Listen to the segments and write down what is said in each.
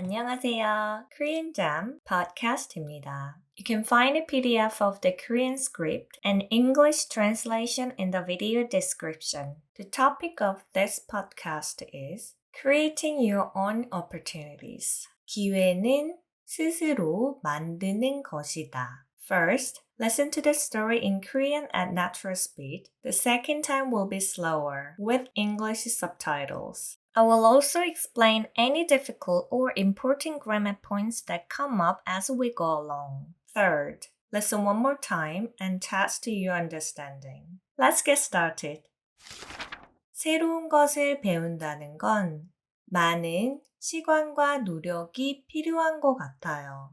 안녕하세요. Korean Jam podcast입니다. You can find a PDF of the Korean script and English translation in the video description. The topic of this podcast is creating your own opportunities. 기회는 스스로 만드는 것이다. First, listen to the story in Korean at natural speed. The second time will be slower with English subtitles. I will also explain any difficult or important grammar points that come up as we go along. Third, listen one more time and test your understanding. Let's get started. 새로운 것을 배운다는 건 많은 시간과 노력이 필요한 것 같아요.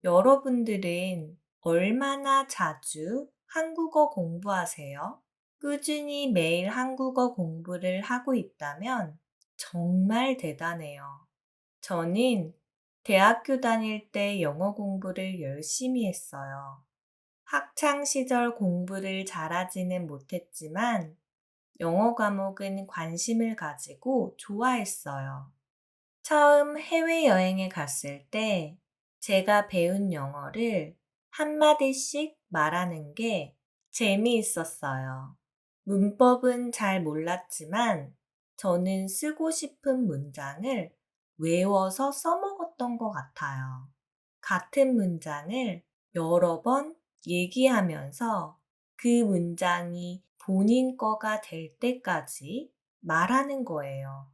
여러분들은 얼마나 자주 한국어 공부하세요? 꾸준히 매일 한국어 공부를 하고 있다면 정말 대단해요. 저는 대학교 다닐 때 영어 공부를 열심히 했어요. 학창 시절 공부를 잘하지는 못했지만 영어 과목은 관심을 가지고 좋아했어요. 처음 해외여행에 갔을 때 제가 배운 영어를 한마디씩 말하는 게 재미있었어요. 문법은 잘 몰랐지만 저는 쓰고 싶은 문장을 외워서 써먹었던 것 같아요. 같은 문장을 여러 번 얘기하면서 그 문장이 본인 거가 될 때까지 말하는 거예요.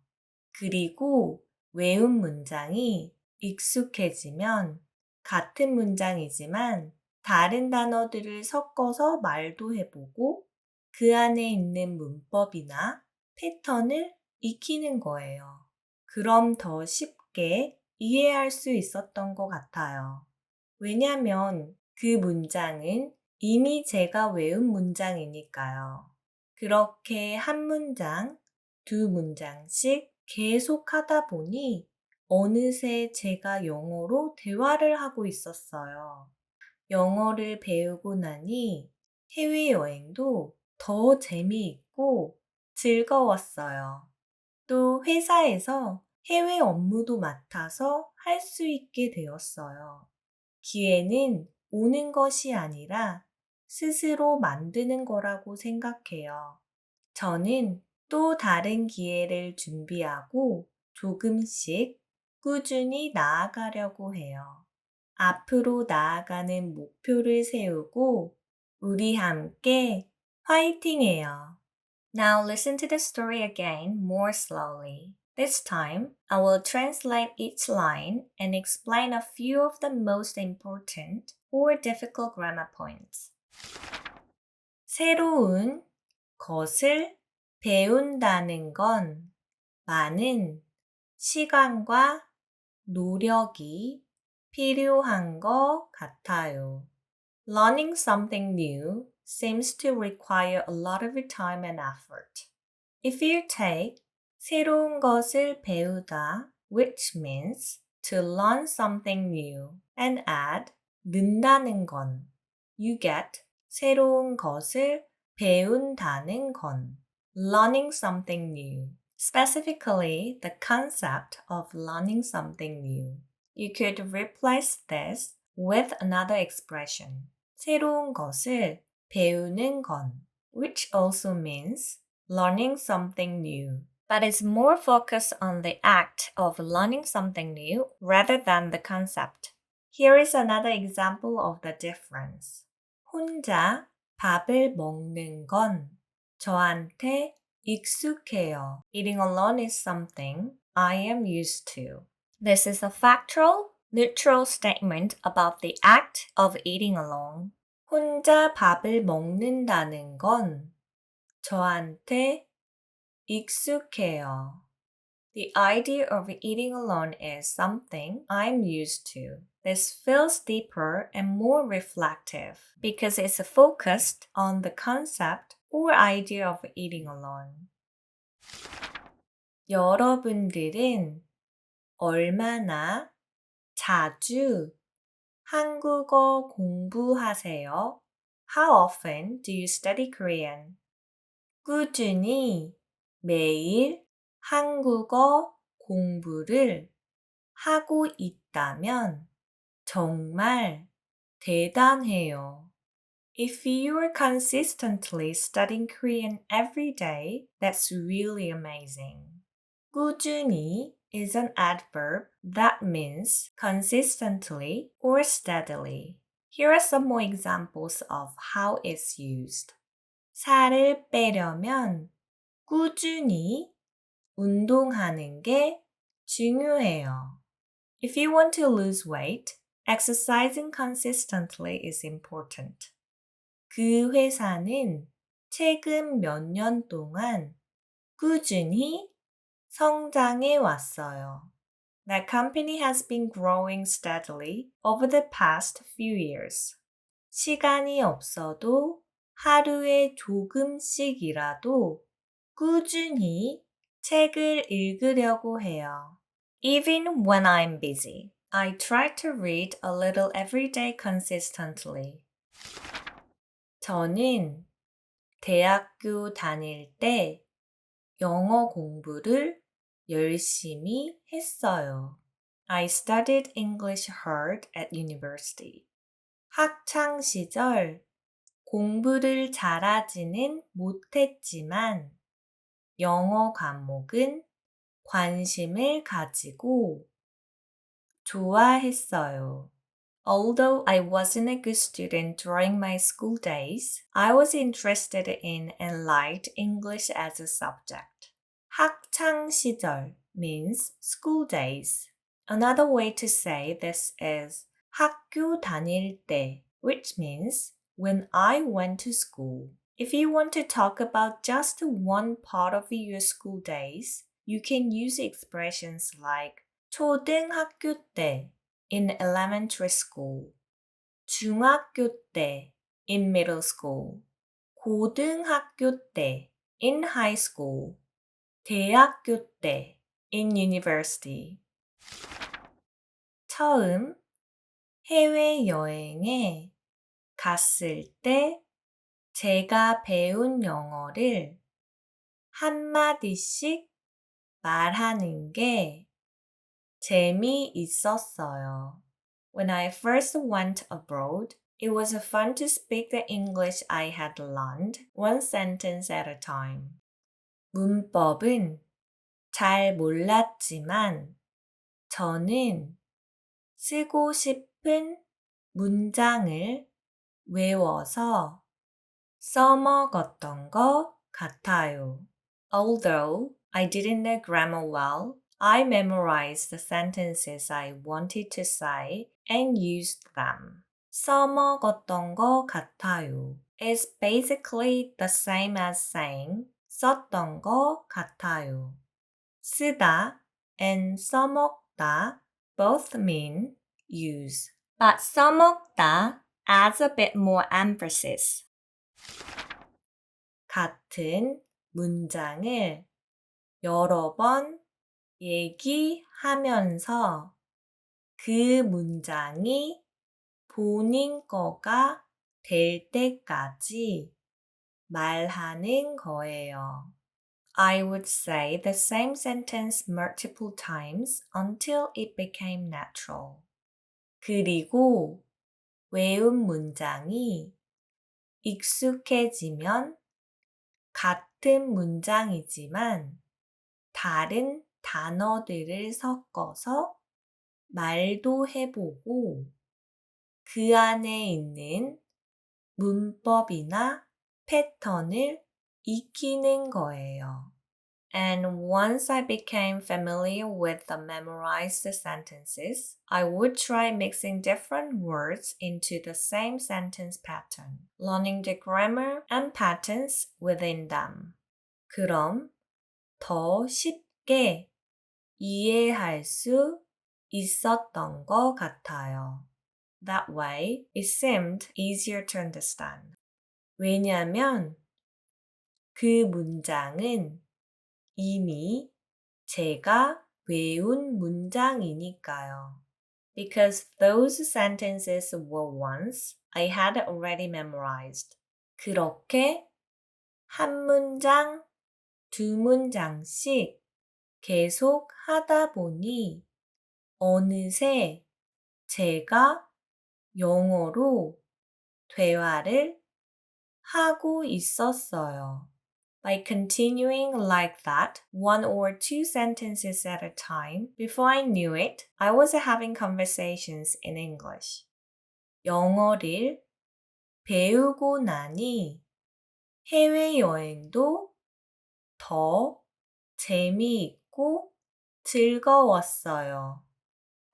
그리고 외운 문장이 익숙해지면 같은 문장이지만 다른 단어들을 섞어서 말도 해보고 그 안에 있는 문법이나 패턴을 익히는 거예요. 그럼 더 쉽게 이해할 수 있었던 것 같아요. 왜냐면 그 문장은 이미 제가 외운 문장이니까요. 그렇게 한 문장, 두 문장씩 계속 하다 보니 어느새 제가 영어로 대화를 하고 있었어요. 영어를 배우고 나니 해외여행도 더 재미있고 즐거웠어요. 또 회사에서 해외 업무도 맡아서 할 수 있게 되었어요. 기회는 오는 것이 아니라 스스로 만드는 거라고 생각해요. 저는 또 다른 기회를 준비하고 조금씩 꾸준히 나아가려고 해요. 앞으로 나아가는 목표를 세우고 우리 함께 화이팅해요. Now listen to the story again more slowly. This time, I will translate each line and explain a few of the most important or difficult grammar points. 새로운 것을 배운다는 건 많은 시간과 노력이 필요한 것 같아요. Learning something new seems to require a lot of your time and effort. If you take 새로운 것을 배우다, which means to learn something new, and add 는다는 건, you get 새로운 것을 배운다는 건, learning something new. Specifically, the concept of learning something new. You could replace this with another expression. 새로운 것을 배우는 건, which also means learning something new, but is more focused on the act of learning something new rather than the concept. Here is another example of the difference. 혼자 밥을 먹는 건 저한테 익숙해요. Eating alone is something I am used to. This is a factual, neutral statement about the act of eating alone. 혼자 밥을 먹는다는 건 저한테 익숙해요. The idea of eating alone is something I'm used to. This feels deeper and more reflective because it's focused on the concept or idea of eating alone. 여러분들은 얼마나 자주 한국어 공부하세요? How often do you study Korean? 꾸준히 매일 한국어 공부를 하고 있다면 정말 대단해요. If you're consistently studying Korean every day, that's really amazing. 꾸준히 is an adverb that means consistently or steadily. Here are some more examples of how it's used. 살을 빼려면 꾸준히 운동하는 게 중요해요. If you want to lose weight, exercising consistently is important. 그 회사는 최근 몇 년 동안 꾸준히 성장해 왔어요. That company has been growing steadily over the past few years. 시간이 없어도 하루에 조금씩이라도 꾸준히 책을 읽으려고 해요. Even when I'm busy, I try to read a little every day consistently. 저는 대학교 다닐 때 영어 공부를 열심히 했어요. I studied English hard at university. 학창 시절 공부를 잘하지는 못했지만 영어 과목은 관심을 가지고 좋아했어요. Although I wasn't a good student during my school days, I was interested in and liked English as a subject. 학창 시절 means school days. Another way to say this is 학교 다닐 때, which means when I went to school. If you want to talk about just one part of your school days, you can use expressions like 초등학교 때 in elementary school, 중학교 때 in middle school, 고등학교 때 in high school, 대학교 때 in university. 처음 해외여행에 갔을 때 제가 배운 영어를 한마디씩 말하는 게 재미있었어요. When I first went abroad, it was fun to speak the English I had learned, one sentence at a time. 문법은 잘 몰랐지만 저는 쓰고 싶은 문장을 외워서 써먹었던 것 같아요. Although I didn't know grammar well, I memorized the sentences I wanted to say and used them. 써먹었던 것 같아요. It's basically the same as saying 썼던 것 같아요. 쓰다 and 써먹다 both mean use, but 써먹다 adds a bit more emphasis. 같은 문장을 여러 번 얘기하면서 그 문장이 본인 거가 될 때까지 말하는 거예요. I would say the same sentence multiple times until it became natural. 그리고 외운 문장이 익숙해지면 같은 문장이지만 다른 단어들을 섞어서 말도 해보고 그 안에 있는 문법이나 패턴을 익히는 거예요. And once I became familiar with the memorized sentences, I would try mixing different words into the same sentence pattern, learning the grammar and patterns within them. 그럼 더 쉽게 이해할 수 있었던 것 같아요. That way, it seemed easier to understand. 왜냐면 그 문장은 이미 제가 외운 문장이니까요. Because those sentences were ones I had already memorized. 그렇게 한 문장, 두 문장씩 계속 하다 보니 어느새 제가 영어로 대화를 하고 있었어요. By continuing like that, one or two sentences at a time, before I knew it, I was having conversations in English. 영어를 배우고 나니 해외여행도 더 재미있고 즐거웠어요.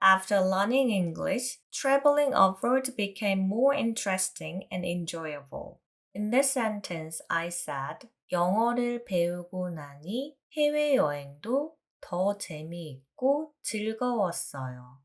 After learning English, traveling abroad became more interesting and enjoyable. In this sentence, I said, 영어를 배우고 나니 해외여행도 더 재미있고 즐거웠어요.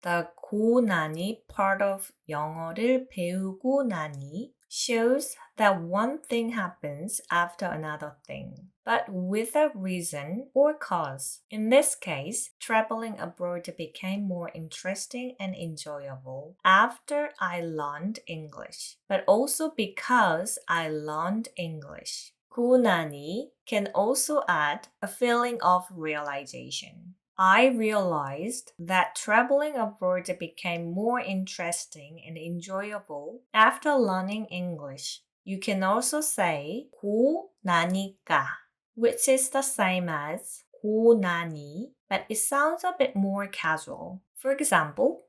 The 고 나니 part of 영어를 배우고 나니 shows that one thing happens after another thing, but with a reason or cause. In this case, traveling abroad became more interesting and enjoyable after I learned English, but also because I learned English. 고 나니 can also add a feeling of realization. I realized that traveling abroad became more interesting and enjoyable after learning English. You can also say 고 나니까, which is the same as 고 나니, but it sounds a bit more casual. For example,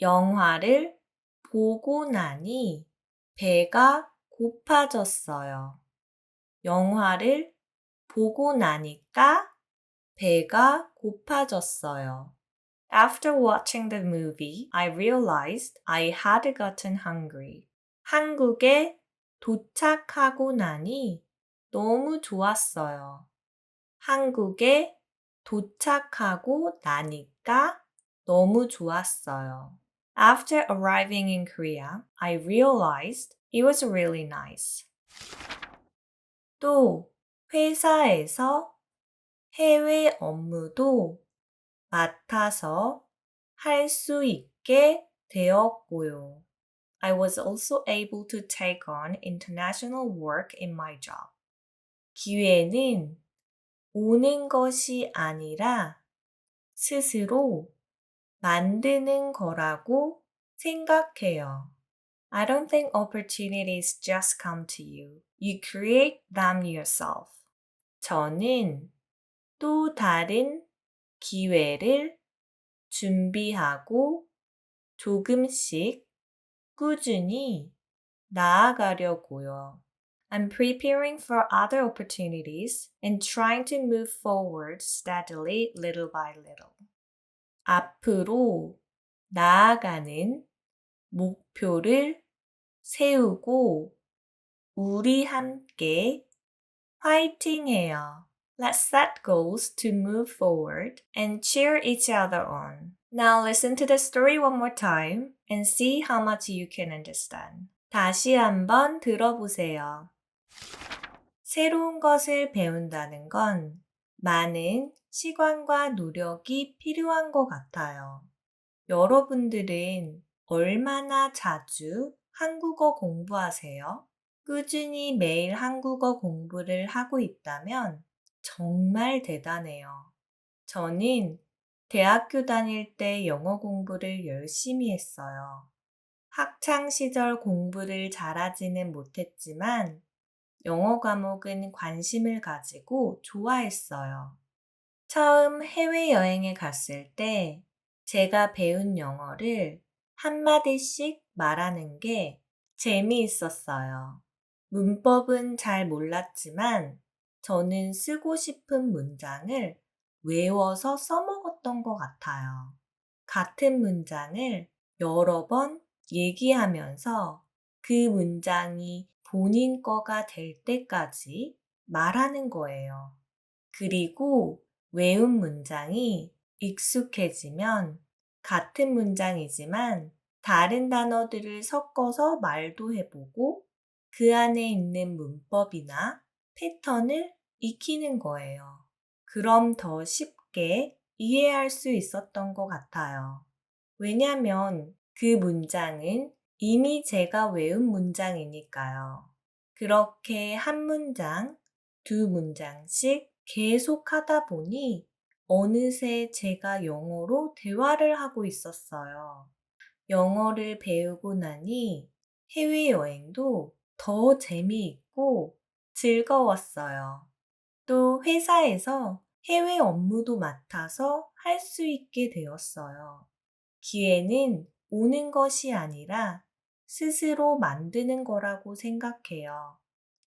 영화를 보고 나니 배가 고파졌어요. 영화를 보고 나니까 배가 고파졌어요. After watching the movie, I realized I had gotten hungry. 한국에 도착하고 나니 너무 좋았어요. 한국에 도착하고 나니까 너무 좋았어요. After arriving in Korea, I realized it was really nice. 또 회사에서 해외 업무도 맡아서 할 수 있게 되었고요. I was also able to take on international work in my job. 기회는 오는 것이 아니라 스스로 만드는 거라고 생각해요. I don't think opportunities just come to you. You create them yourself. 저는 또 다른 기회를 준비하고 조금씩 꾸준히 나아가려고요. I'm preparing for other opportunities and trying to move forward steadily little by little. 앞으로 나아가는 목표를 세우고 우리 함께 화이팅해요. Let's set goals to move forward and cheer each other on. Now listen to the story one more time and see how much you can understand. 다시 한번 들어보세요. 새로운 것을 배운다는 건 많은 시간과 노력이 필요한 것 같아요. 여러분들은 얼마나 자주 한국어 공부하세요? 꾸준히 매일 한국어 공부를 하고 있다면 정말 대단해요. 저는 대학교 다닐 때 영어 공부를 열심히 했어요. 학창 시절 공부를 잘하지는 못했지만 영어 과목은 관심을 가지고 좋아했어요. 처음 해외여행에 갔을 때 제가 배운 영어를 한마디씩 말하는 게 재미있었어요. 문법은 잘 몰랐지만 저는 쓰고 싶은 문장을 외워서 써먹었던 것 같아요. 같은 문장을 여러 번 얘기하면서 그 문장이 본인 거가 될 때까지 말하는 거예요. 그리고 외운 문장이 익숙해지면 같은 문장이지만 다른 단어들을 섞어서 말도 해보고 그 안에 있는 문법이나 패턴을 익히는 거예요. 그럼 더 쉽게 이해할 수 있었던 것 같아요. 왜냐면 그 문장은 이미 제가 외운 문장이니까요. 그렇게 한 문장, 두 문장씩 계속 하다 보니 어느새 제가 영어로 대화를 하고 있었어요. 영어를 배우고 나니 해외여행도 더 재미있고 즐거웠어요. 또 회사에서 해외 업무도 맡아서 할 수 있게 되었어요. 기회는 오는 것이 아니라 스스로 만드는 거라고 생각해요.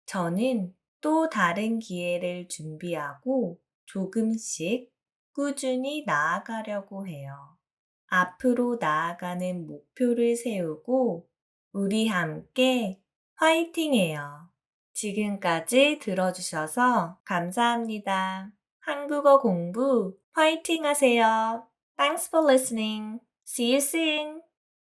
저는 또 다른 기회를 준비하고 조금씩 꾸준히 나아가려고 해요. 앞으로 나아가는 목표를 세우고 우리 함께 화이팅해요. 지금까지 들어주셔서 감사합니다. 한국어 공부 화이팅 하세요. Thanks for listening. See you soon.